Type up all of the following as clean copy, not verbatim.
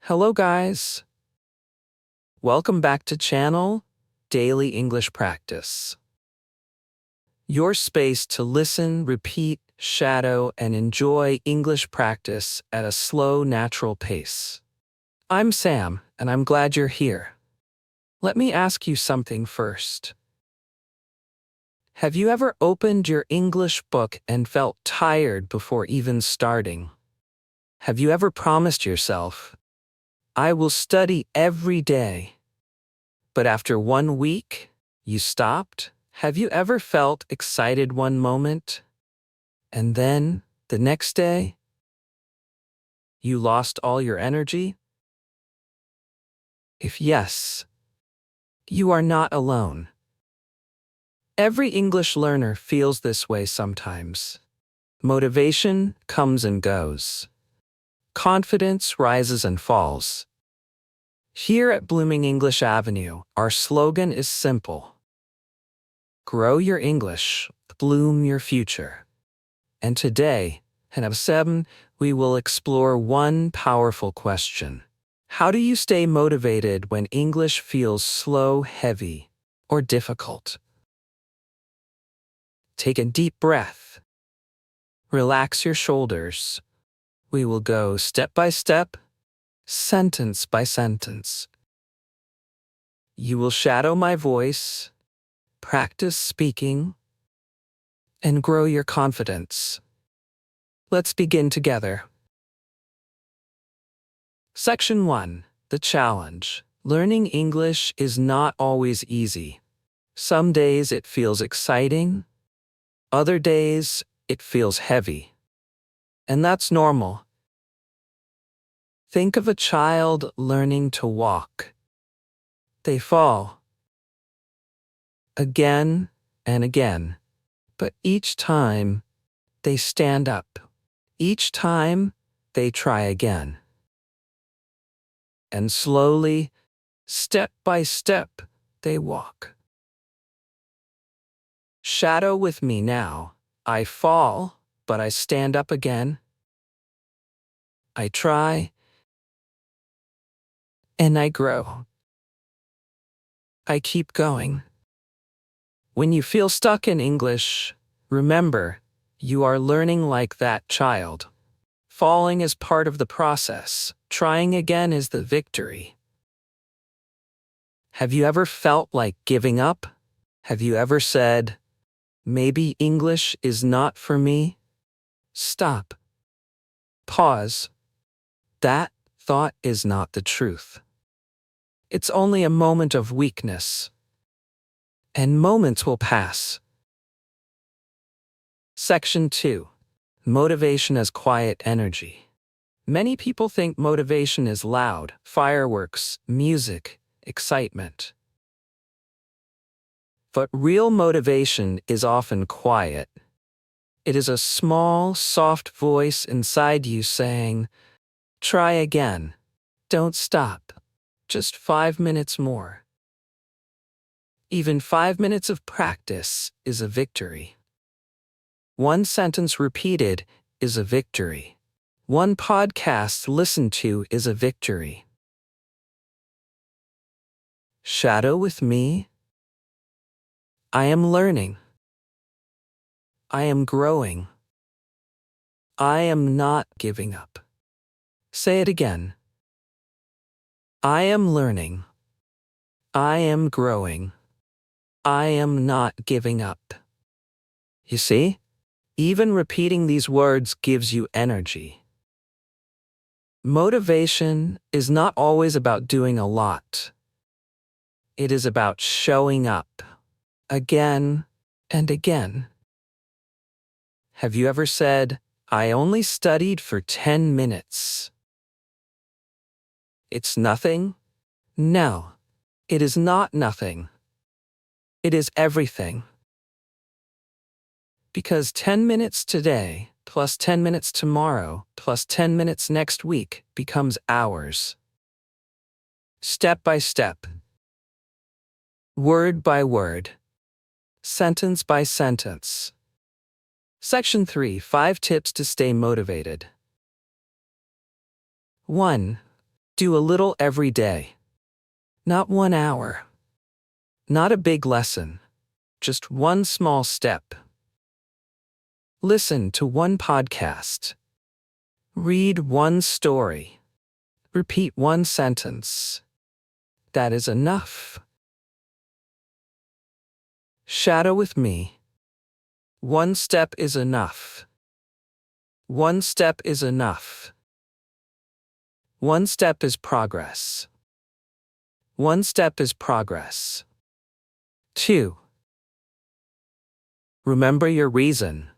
Hello guys. Welcome back to channel Daily English Practice. Your space to listen, repeat, shadow, and enjoy English practice at a slow, natural pace. I'm Sam, and I'm glad you're here. Let me ask you something first. Have you ever opened your English book and felt tired before even starting? Have you ever promised yourself, I will study every day, but after 1 week, you stopped? Have you ever felt excited one moment, and then, the next day, you lost all your energy? If yes, you are not alone. Every English learner feels this way sometimes. Motivation comes and goes. Confidence rises and falls. Here at Blooming English Avenue, our slogan is simple. Grow your English, bloom your future. And today, in episode 7, we will explore one powerful question. How do you stay motivated when English feels slow, heavy, or difficult? Take a deep breath. Relax your shoulders. We will go step by step, sentence by sentence. You will shadow my voice, practice speaking, and grow your confidence. Let's begin together. Section 1. The challenge. Learning English is not always easy. Some days it feels exciting, other days it feels heavy. And that's normal. Think of a child learning to walk. They fall again and again, but each time they stand up. Each time they try again. And slowly, step by step, they walk. Shadow with me now. I fall, but I stand up again. I try, and I grow. I keep going. When you feel stuck in English, remember, you are learning like that child. Falling is part of the process. Trying again is the victory. Have you ever felt like giving up? Have you ever said, maybe English is not for me? Stop. Pause. That thought is not the truth. It's only a moment of weakness. And moments will pass. Section 2. Motivation as quiet energy. Many people think motivation is loud, fireworks, music, excitement. But real motivation is often quiet. It is a small, soft voice inside you saying, try again. Don't stop. Just 5 minutes more. Even 5 minutes of practice is a victory. One sentence repeated is a victory. One podcast listened to is a victory. Shadow with me. I am learning. I am growing. I am not giving up. Say it again. I am learning. I am growing. I am not giving up. You see? Even repeating these words gives you energy. Motivation is not always about doing a lot. It is about showing up again and again. Have you ever said, I only studied for 10 minutes? It's nothing? No, it is not nothing. It is everything. Because 10 minutes today, plus 10 minutes tomorrow, plus 10 minutes next week becomes hours. Step by step. Word by word. Sentence by sentence. Section 3. 5 tips to stay motivated. 1. Do a little every day. Not 1 hour. Not a big lesson. Just one small step. Listen to one podcast. Read one story. Repeat one sentence. That is enough. Shadow with me. One step is enough. One step is enough. One step is progress. One step is progress. 2. Remember your reason.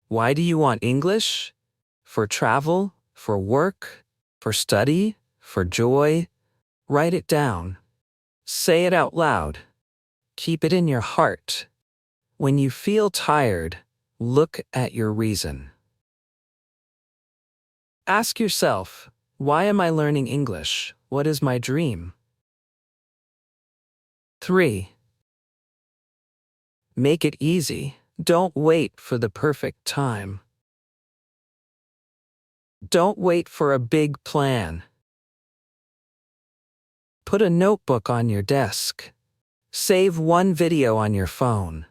Why do you want English? For travel? For work? For study? For joy? Write it down. Say it out loud. Keep it in your heart. When you feel tired, look at your reason. Ask yourself, why am I learning English? What is my dream? 3. Make it easy. Don't wait for the perfect time. Don't wait for a big plan. Put a notebook on your desk. Save one video on your phone.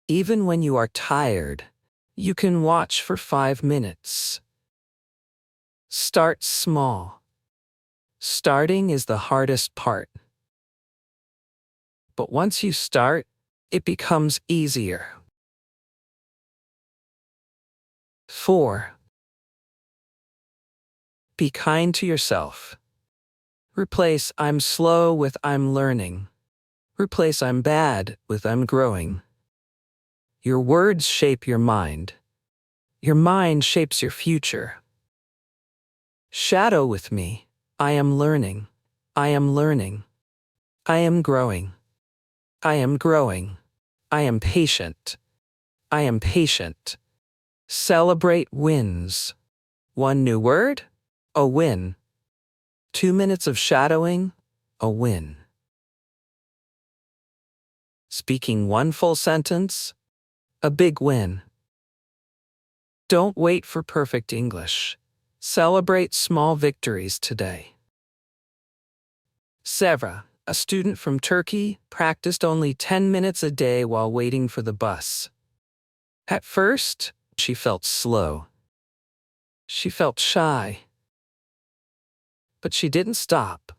Even when you are tired, you can watch for 5 minutes. Start small. Starting is the hardest part. But once you start, it becomes easier. 4. Be kind to yourself. Replace I'm slow with I'm learning. Replace I'm bad with I'm growing. Your words shape your mind. Your mind shapes your future. Shadow with me. I am learning. I am learning. I am growing. I am growing. I am patient. I am patient. Celebrate wins. One new word? A win. 2 minutes of shadowing? A win. Speaking one full sentence? A big win. Don't wait for perfect English. Celebrate small victories today. Sevra, a student from Turkey, practiced only 10 minutes a day while waiting for the bus. At first, she felt slow. She felt shy. But she didn't stop.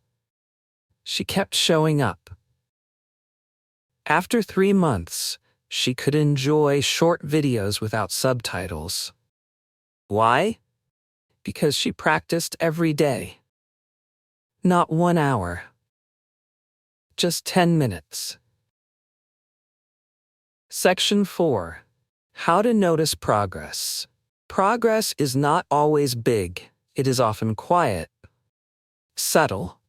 She kept showing up. After 3 months, she could enjoy short videos without subtitles. Why? Because she practiced every day. Not 1 hour. Just 10 minutes. Section 4. How to notice progress. Progress is not always big. It is often quiet, subtle,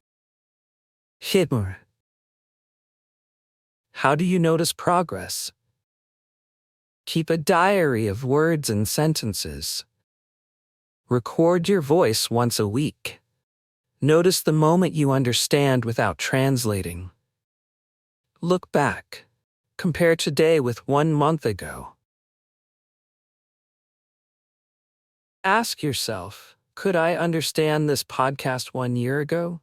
hidden. How do you notice progress? Keep a diary of words and sentences. Record your voice once a week. Notice the moment you understand without translating. Look back. Compare today with 1 month ago. Ask yourself, could I understand this podcast 1 year ago?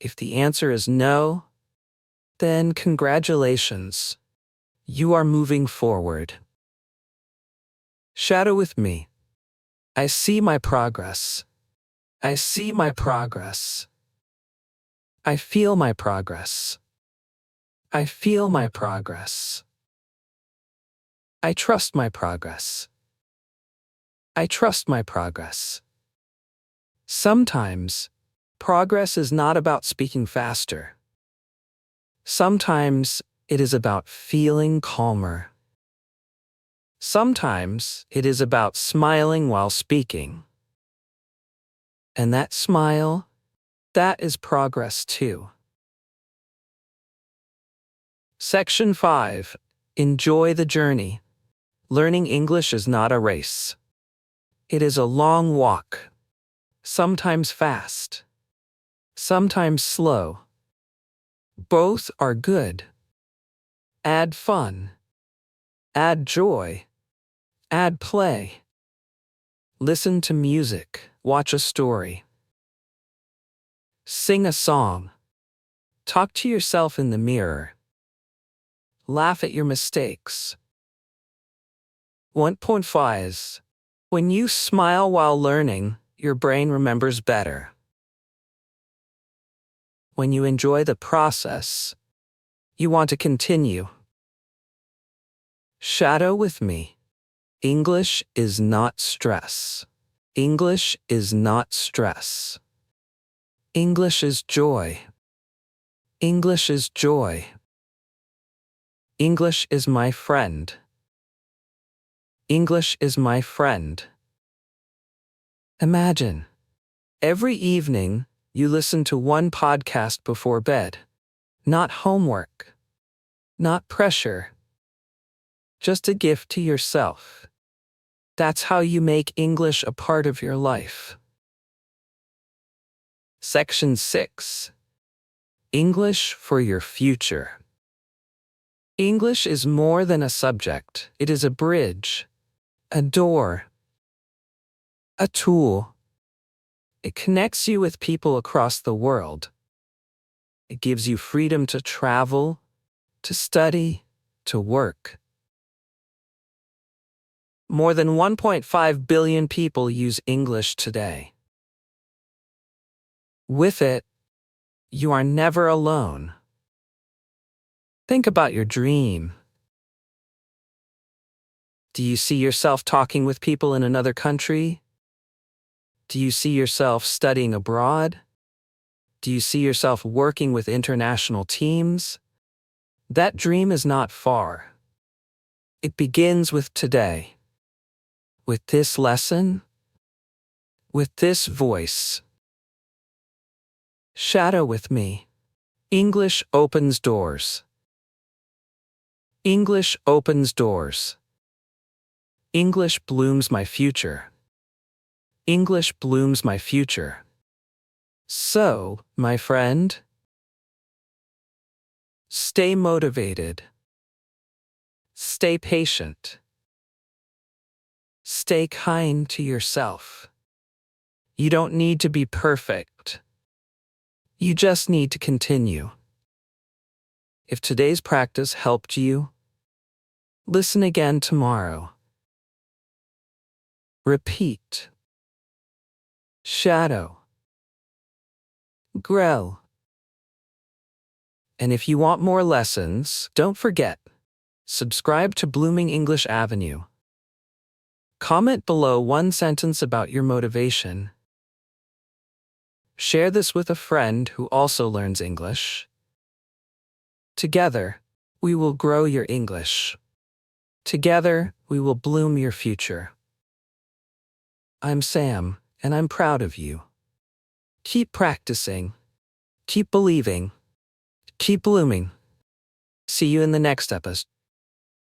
If the answer is no, then congratulations. You are moving forward. Shadow with me. I see my progress. I see my progress. I feel my progress. I feel my progress. I trust my progress. I trust my progress. Sometimes, progress is not about speaking faster. Sometimes, it is about feeling calmer. Sometimes, it is about smiling while speaking. And that smile, that is progress too. Section 5. Enjoy the journey. Learning English is not a race. It is a long walk. Sometimes fast. Sometimes slow. Both are good. Add fun. Add joy. Add play. Listen to music. Watch a story. Sing a song. Talk to yourself in the mirror. Laugh at your mistakes. 1.5 is, when you smile while learning, your brain remembers better. When you enjoy the process, you want to continue. Shadow with me. English is not stress. English is not stress. English is joy. English is joy. English is my friend. English is my friend. Imagine, every evening you listen to one podcast before bed. Not homework. Not pressure. Just a gift to yourself. That's how you make English a part of your life. Section 6. English for your future. English is more than a subject. It is a bridge, a door, a tool. It connects you with people across the world. It gives you freedom to travel, to study, to work. More than 1.5 billion people use English today. With it, you are never alone. Think about your dream. Do you see yourself talking with people in another country? Do you see yourself studying abroad? Do you see yourself working with international teams? That dream is not far. It begins with today. With this lesson, with this voice. Shadow with me. English opens doors. English opens doors. English blooms my future. English blooms my future. So, my friend, stay motivated. Stay patient. Stay kind to yourself. You don't need to be perfect. You just need to continue. If today's practice helped you, listen again tomorrow. Repeat. Shadow. Grow. And if you want more lessons, don't forget, subscribe to Blooming English Avenue. Comment below one sentence about your motivation. Share this with a friend who also learns English. Together, we will grow your English. Together, we will bloom your future. I'm Sam, and I'm proud of you. Keep practicing. Keep believing. Keep blooming. See you in the next episode.